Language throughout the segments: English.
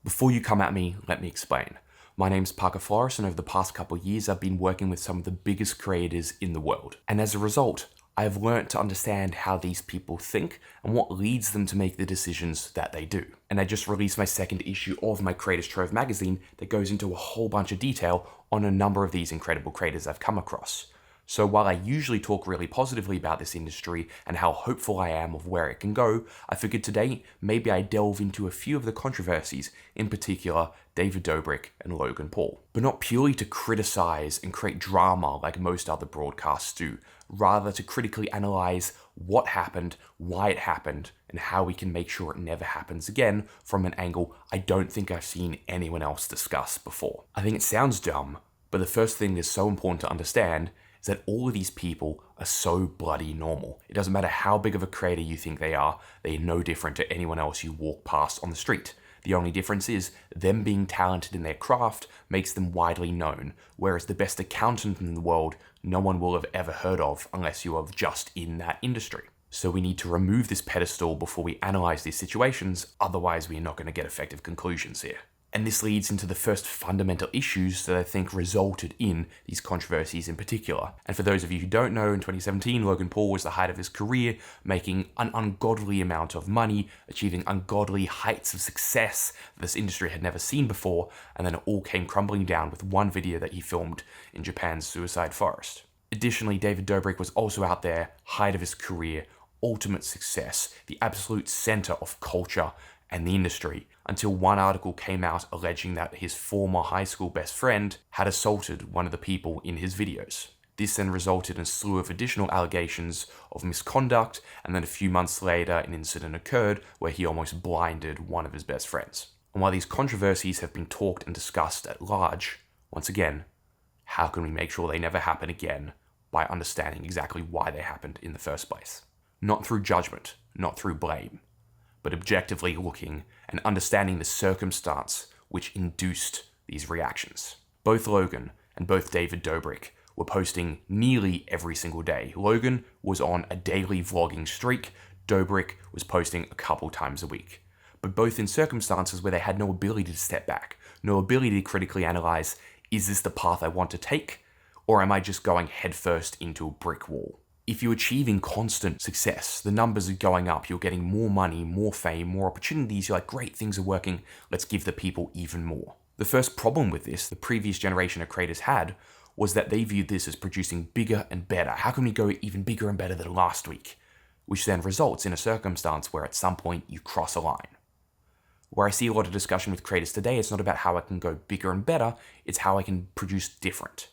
Before you come at me, let me explain. My name's Parker Flores, and over the past couple of years, I've been working with some of the biggest creators in the world. And as a result, I have learnt to understand how these people think and what leads them to make the decisions that they do. And I just released my second issue of my Creators Trove magazine that goes into a whole bunch of detail on a number of these incredible creators I've come across. So while I usually talk really positively about this industry and how hopeful I am of where it can go, I figured today maybe I delve into a few of the controversies, in particular David Dobrik and Logan Paul. But not purely to criticize and create drama like most other broadcasts do, rather to critically analyze what happened, why it happened, and how we can make sure it never happens again from an angle I don't think I've seen anyone else discuss before. I think it sounds dumb, but the first thing that's so important to understand is that all of these people are so bloody normal. It doesn't matter how big of a creator you think they are no different to anyone else you walk past on the street. The only difference is them being talented in their craft makes them widely known, whereas the best accountant in the world no one will have ever heard of unless you are just in that industry. So we need to remove this pedestal before we analyze these situations, otherwise we are not going to get effective conclusions here. And this leads into the first fundamental issues that I think resulted in these controversies in particular. And for those of you who don't know, in 2017, Logan Paul was the height of his career, making an ungodly amount of money, achieving ungodly heights of success that this industry had never seen before, and then it all came crumbling down with one video that he filmed in Japan's suicide forest. Additionally, David Dobrik was also out there, height of his career, ultimate success, the absolute center of culture and the industry, until one article came out alleging that his former high school best friend had assaulted one of the people in his videos. This then resulted in a slew of additional allegations of misconduct, and then a few months later an incident occurred where he almost blinded one of his best friends. And while these controversies have been talked and discussed at large, once again, how can we make sure they never happen again by understanding exactly why they happened in the first place? Not through judgment, not through blame, but objectively looking and understanding the circumstance which induced these reactions. Both Logan and both David Dobrik were posting nearly every single day. Logan was on a daily vlogging streak, Dobrik was posting a couple times a week. But both in circumstances where they had no ability to step back, no ability to critically analyze, is this the path I want to take, or am I just going headfirst into a brick wall? If you're achieving constant success, the numbers are going up, you're getting more money, more fame, more opportunities, you're like, great, things are working, let's give the people even more. The first problem with this, the previous generation of creators had, was that they viewed this as producing bigger and better. How can we go even bigger and better than last week? Which then results in a circumstance where at some point you cross a line. Where I see a lot of discussion with creators today, it's not about how I can go bigger and better, it's how I can produce different.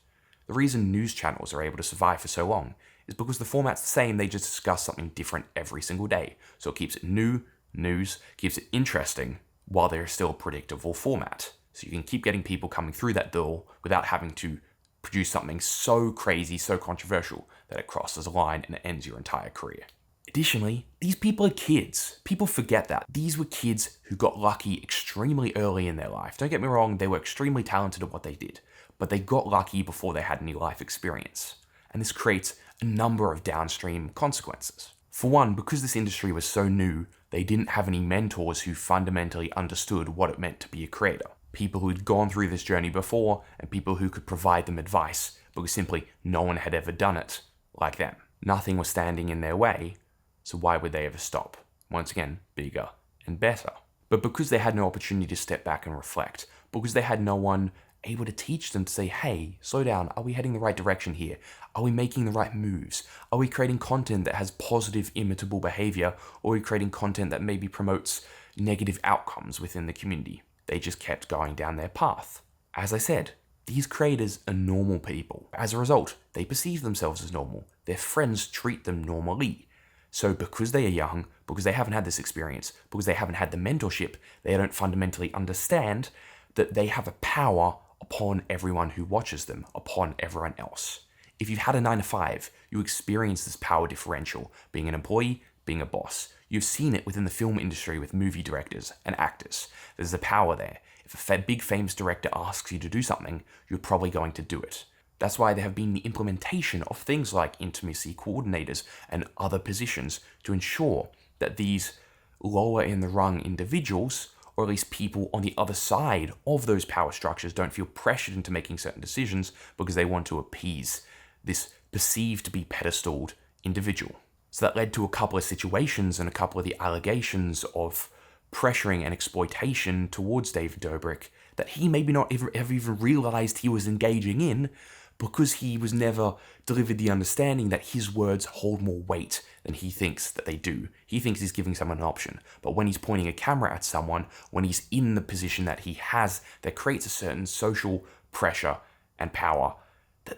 The reason news channels are able to survive for so long is because the format's the same, they just discuss something different every single day. So it keeps it new, news, keeps it interesting, while there's still a predictable format. So you can keep getting people coming through that door without having to produce something so crazy, so controversial, that it crosses a line and it ends your entire career. Additionally, these people are kids. People forget that. These were kids who got lucky extremely early in their life. Don't get me wrong, they were extremely talented at what they did, but they got lucky before they had any life experience. And this creates a number of downstream consequences. For one, because this industry was so new, they didn't have any mentors who fundamentally understood what it meant to be a creator. People who'd gone through this journey before, and people who could provide them advice, because simply no one had ever done it like them. Nothing was standing in their way, so why would they ever stop? Once again, bigger and better. But because they had no opportunity to step back and reflect, because they had no one able to teach them to say, hey, slow down, are we heading the right direction here? Are we making the right moves? Are we creating content that has positive imitable behavior, or are we creating content that maybe promotes negative outcomes within the community? They just kept going down their path. As I said, these creators are normal people. As a result, they perceive themselves as normal. Their friends treat them normally. So because they are young, because they haven't had this experience, because they haven't had the mentorship, they don't fundamentally understand that they have a power upon everyone who watches them, upon everyone else. If you've had a 9-to-5, you experience this power differential, being an employee, being a boss. You've seen it within the film industry with movie directors and actors. There's a power there. If a big famous director asks you to do something, you're probably going to do it. That's why there have been the implementation of things like intimacy coordinators and other positions to ensure that these lower in the rung individuals or at least people on the other side of those power structures don't feel pressured into making certain decisions because they want to appease this perceived to be pedestaled individual. So that led to a couple of situations and a couple of the allegations of pressuring and exploitation towards David Dobrik that he maybe not ever even realized he was engaging in, because he was never delivered the understanding that his words hold more weight than he thinks that they do. He thinks he's giving someone an option, but when he's pointing a camera at someone, when he's in the position that he has, that creates a certain social pressure and power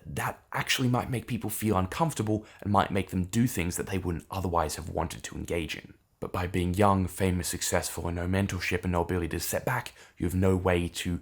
that actually might make people feel uncomfortable and might make them do things that they wouldn't otherwise have wanted to engage in. But by being young, famous, successful, and no mentorship and no ability to step back, you have no way to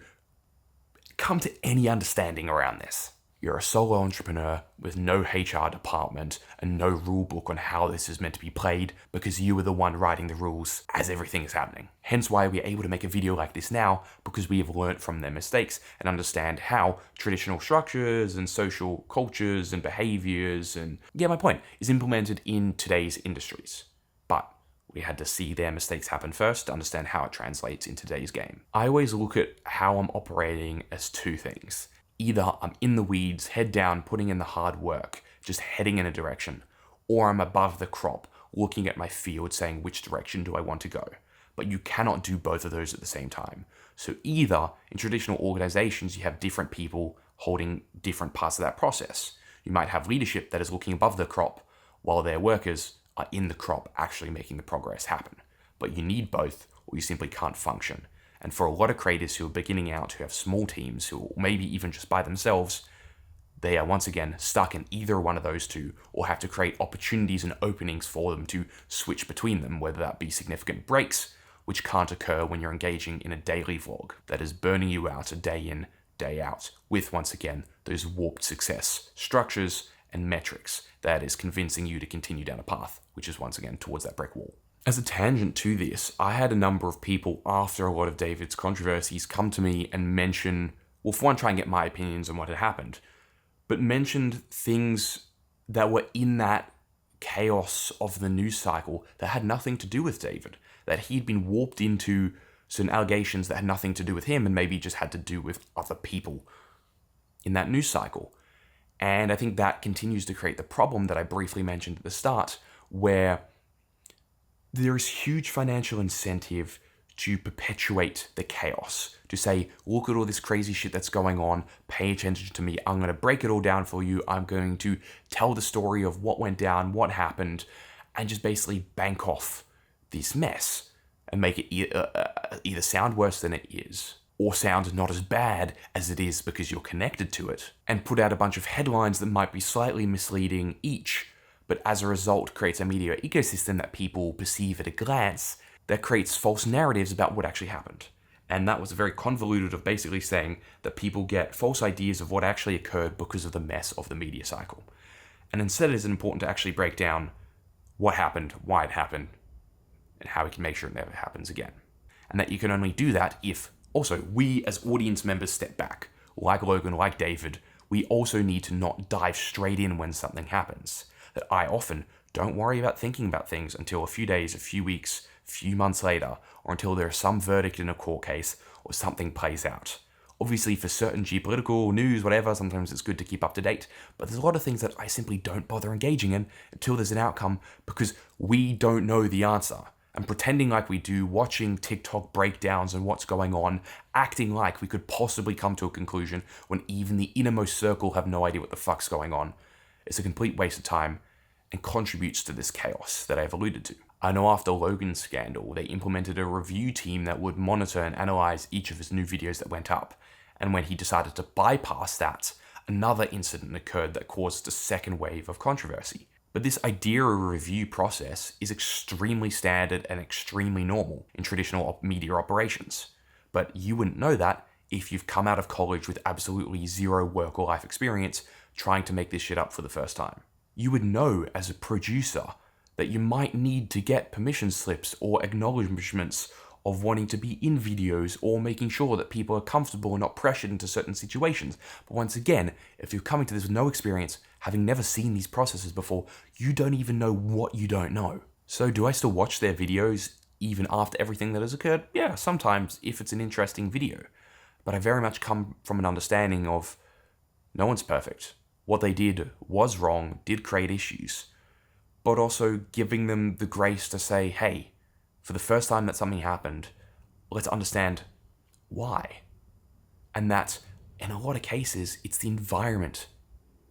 come to any understanding around this. You're a solo entrepreneur with no HR department and no rule book on how this is meant to be played, because you are the one writing the rules as everything is happening. Hence why we're able to make a video like this now, because we have learnt from their mistakes and understand how traditional structures and social cultures and behaviors and, my point, is implemented in today's industries. But we had to see their mistakes happen first to understand how it translates in today's game. I always look at how I'm operating as two things. Either I'm in the weeds, head down, putting in the hard work, just heading in a direction, or I'm above the crop, looking at my field, saying which direction do I want to go. But you cannot do both of those at the same time. So either in traditional organizations, you have different people holding different parts of that process. You might have leadership that is looking above the crop, while their workers are in the crop actually making the progress happen. But you need both, or you simply can't function. And for a lot of creators who are beginning out, who have small teams, who maybe even just by themselves, they are once again stuck in either one of those two, or have to create opportunities and openings for them to switch between them, whether that be significant breaks, which can't occur when you're engaging in a daily vlog that is burning you out a day in, day out, with once again those warped success structures and metrics that is convincing you to continue down a path, which is once again towards that brick wall. As a tangent to this, I had a number of people after a lot of David's controversies come to me and mention, well, for one, try and get my opinions on what had happened, but mentioned things that were in that chaos of the news cycle that had nothing to do with David, that he'd been warped into certain allegations that had nothing to do with him and maybe just had to do with other people in that news cycle. And I think that continues to create the problem that I briefly mentioned at the start, where there is huge financial incentive to perpetuate the chaos, to say, look at all this crazy shit that's going on, pay attention to me, I'm going to break it all down for you, I'm going to tell the story of what went down, what happened, and just basically bank off this mess and make it either sound worse than it is, or sound not as bad as it is because you're connected to it, and put out a bunch of headlines that might be slightly misleading each, but as a result creates a media ecosystem that people perceive at a glance that creates false narratives about what actually happened. And that was very convoluted of basically saying that people get false ideas of what actually occurred because of the mess of the media cycle. And instead it is important to actually break down what happened, why it happened, and how we can make sure it never happens again. And that you can only do that if also we as audience members step back. Like Logan, like David, we also need to not dive straight in when something happens. That I often don't worry about thinking about things until a few days, a few weeks, a few months later, or until there is some verdict in a court case or something plays out. Obviously, for certain geopolitical news, whatever, sometimes it's good to keep up to date, but there's a lot of things that I simply don't bother engaging in until there's an outcome because we don't know the answer. And pretending like we do, watching TikTok breakdowns and what's going on, acting like we could possibly come to a conclusion when even the innermost circle have no idea what the fuck's going on. It's a complete waste of time and contributes to this chaos that I've alluded to. I know after Logan's scandal, they implemented a review team that would monitor and analyze each of his new videos that went up. And when he decided to bypass that, another incident occurred that caused a second wave of controversy. But this idea of a review process is extremely standard and extremely normal in traditional media operations. But you wouldn't know that if you've come out of college with absolutely zero work or life experience trying to make this shit up for the first time. You would know as a producer that you might need to get permission slips or acknowledgements of wanting to be in videos or making sure that people are comfortable and not pressured into certain situations. But once again, if you're coming to this with no experience, having never seen these processes before, you don't even know what you don't know. So do I still watch their videos even after everything that has occurred? Yeah, sometimes if it's an interesting video. But I very much come from an understanding of no one's perfect. What they did was wrong, did create issues, but also giving them the grace to say, hey, for the first time that something happened, let's understand why. And that in a lot of cases, it's the environment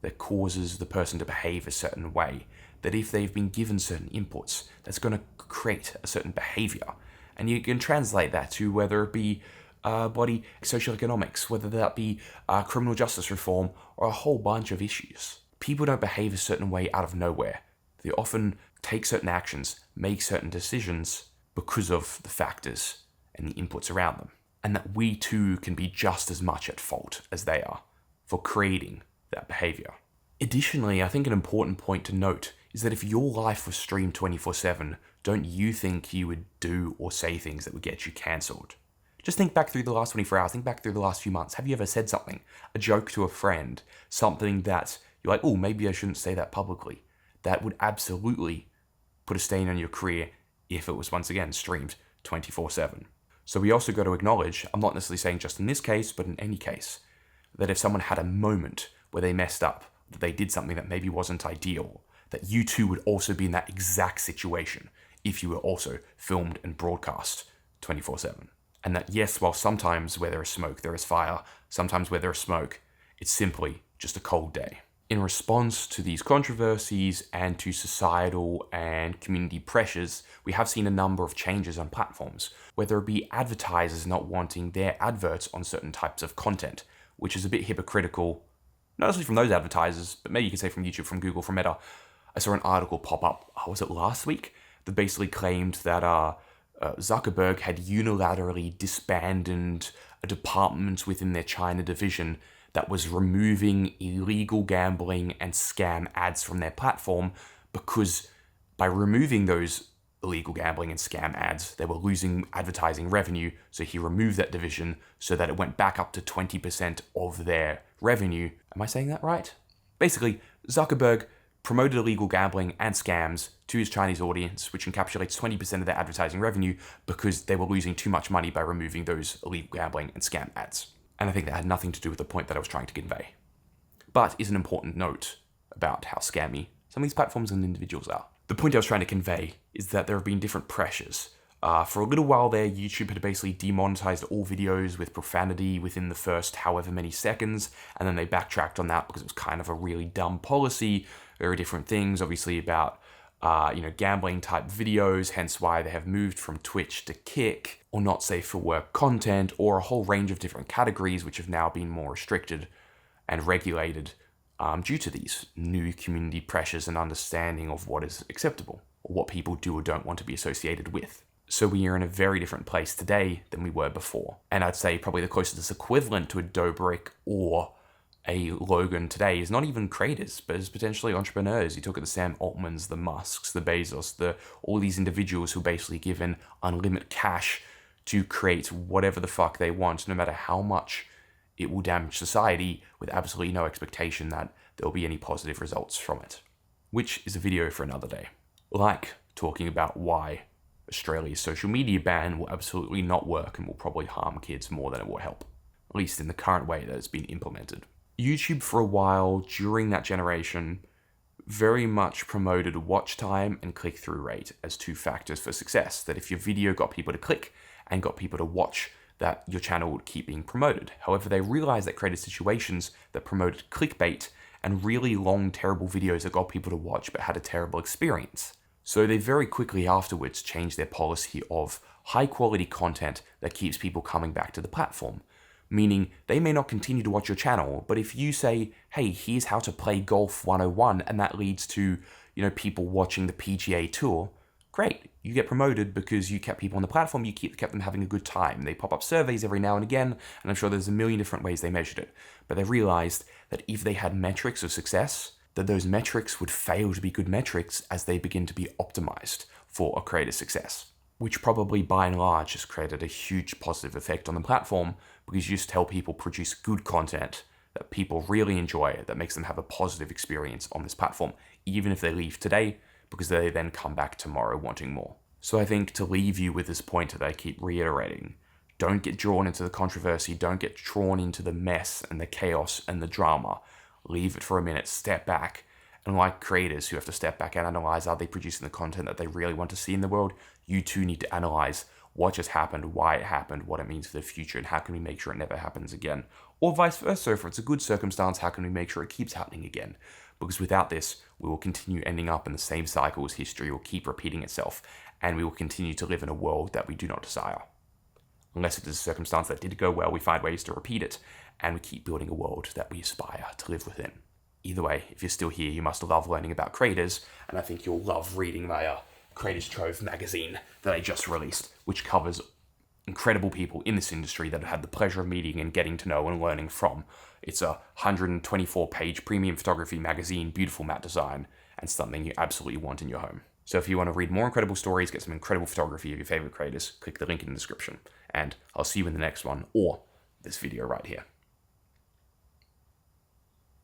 that causes the person to behave a certain way. That if they've been given certain inputs, that's going to create a certain behavior. And you can translate that to whether it be bloody socioeconomics, whether that be criminal justice reform, or a whole bunch of issues. People don't behave a certain way out of nowhere. They often take certain actions, make certain decisions because of the factors and the inputs around them. And that we too can be just as much at fault as they are for creating that behavior. Additionally, I think an important point to note is that if your life was streamed 24/7, don't you think you would do or say things that would get you cancelled? Just think back through the last 24 hours, think back through the last few months. Have you ever said something, a joke to a friend, something that you're like, oh, maybe I shouldn't say that publicly? That would absolutely put a stain on your career if it was once again streamed 24/7. So we also got to acknowledge, I'm not necessarily saying just in this case, but in any case, that if someone had a moment where they messed up, that they did something that maybe wasn't ideal, that you too would also be in that exact situation if you were also filmed and broadcast 24/7. And that yes, while sometimes where there is smoke, there is fire, sometimes where there is smoke, it's simply just a cold day. In response to these controversies and to societal and community pressures, we have seen a number of changes on platforms, whether it be advertisers not wanting their adverts on certain types of content, which is a bit hypocritical, not necessarily from those advertisers, but maybe you can say from YouTube, from Google, from Meta. I saw an article pop up, was it last week, that basically claimed that Zuckerberg had unilaterally disbanded a department within their China division that was removing illegal gambling and scam ads from their platform, because by removing those illegal gambling and scam ads, they were losing advertising revenue. So he removed that division so that it went back up to 20% of their revenue. Am I saying that right? Basically, Zuckerberg promoted illegal gambling and scams to his Chinese audience, which encapsulates 20% of their advertising revenue, because they were losing too much money by removing those illegal gambling and scam ads. And I think that had nothing to do with the point that I was trying to convey. But is an important note about how scammy some of these platforms and individuals are. The point I was trying to convey is that there have been different pressures. For a little while there, YouTube had basically demonetized all videos with profanity within the first however many seconds, and then they backtracked on that because it was kind of a really dumb policy. There are different things, obviously, about gambling type videos, hence why they have moved from Twitch to Kick, or not safe for work content, or a whole range of different categories which have now been more restricted and regulated due to these new community pressures and understanding of what is acceptable, or what people do or don't want to be associated with. So we are in a very different place today than we were before. And I'd say probably the closest equivalent to a Dobrik or a Logan today is not even creators, but is potentially entrepreneurs. You talk at the Sam Altmans, the Musks, the Bezos, all these individuals who are basically given unlimited cash to create whatever the fuck they want, no matter how much it will damage society, with absolutely no expectation that there will be any positive results from it. Which is a video for another day. Like talking about why Australia's social media ban will absolutely not work and will probably harm kids more than it will help, at least in the current way that it's been implemented. YouTube for a while during that generation very much promoted watch time and click-through rate as two factors for success, that if your video got people to click and got people to watch, that your channel would keep being promoted. However, they realized that created situations that promoted clickbait and really long, terrible videos that got people to watch but had a terrible experience. So they very quickly afterwards changed their policy of high-quality content that keeps people coming back to the platform. Meaning they may not continue to watch your channel, but if you say, hey, here's how to play golf 101, and that leads to, people watching the PGA Tour, great. You get promoted because you kept people on the platform, you kept them having a good time. They pop up surveys every now and again, and I'm sure there's a million different ways they measured it. But they realized that if they had metrics of success, that those metrics would fail to be good metrics as they begin to be optimized for a creator's success. Which probably by and large has created a huge positive effect on the platform, because you just tell people produce good content that people really enjoy, that makes them have a positive experience on this platform, even if they leave today, because they then come back tomorrow wanting more. So I think to leave you with this point that I keep reiterating, don't get drawn into the controversy, don't get drawn into the mess and the chaos and the drama. Leave it for a minute, step back, and like creators who have to step back and analyze, are they producing the content that they really want to see in the world? You too need to analyze what just happened, why it happened, what it means for the future, and how can we make sure it never happens again? Or vice versa, if it's a good circumstance, how can we make sure it keeps happening again? Because without this, we will continue ending up in the same cycle as history will keep repeating itself, and we will continue to live in a world that we do not desire. Unless it is a circumstance that did go well, we find ways to repeat it, and we keep building a world that we aspire to live within. Either way, if you're still here, you must love learning about creators, and I think you'll love reading my Creators Trove magazine that I just released, which covers incredible people in this industry that I've had the pleasure of meeting and getting to know and learning from. It's a 124-page premium photography magazine, beautiful matte design, and something you absolutely want in your home. So if you want to read more incredible stories, get some incredible photography of your favorite creators, click the link in the description. And I'll see you in the next one, or this video right here.